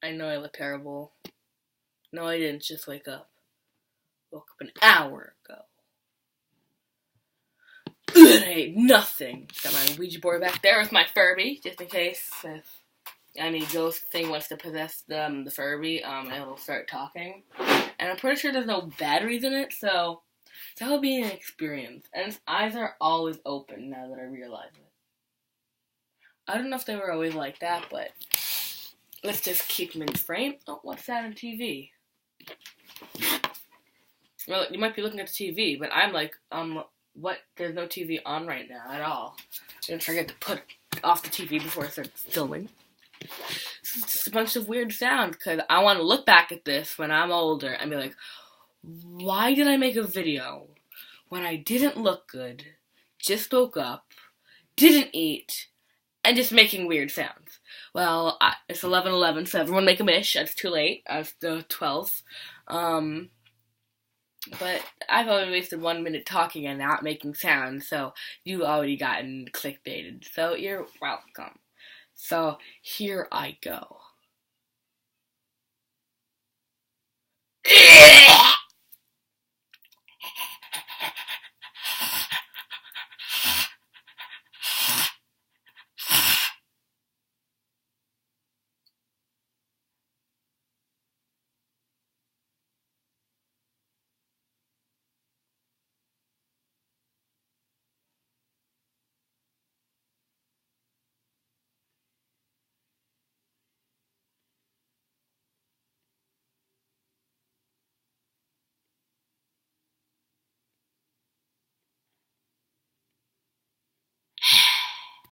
I know I look terrible. No, I didn't just wake up. Woke up an hour ago. And I ate nothing. Got my Ouija board back there with my Furby, just in case if any ghost thing wants to possess the Furby, it'll start talking. And I'm pretty sure there's no batteries in it, so that'll be an experience. And its eyes are always open now that I realize it. I don't know if they were always like that, but let's just keep them in frame. Oh, what's that on TV? Well, you might be looking at the TV, but I'm like, what? There's no TV on right now at all. I didn't forget to put off the TV before I start filming. This is just a bunch of weird sounds, because I want to look back at this when I'm older and be like, why did I make a video when I didn't look good, just woke up, didn't eat, and just making weird sounds? Well, it's 11:11, so everyone make a wish. It's too late. It's the 12th. But I've only wasted 1 minute talking and not making sounds, so you've already gotten clickbaited. So you're welcome. So here I go.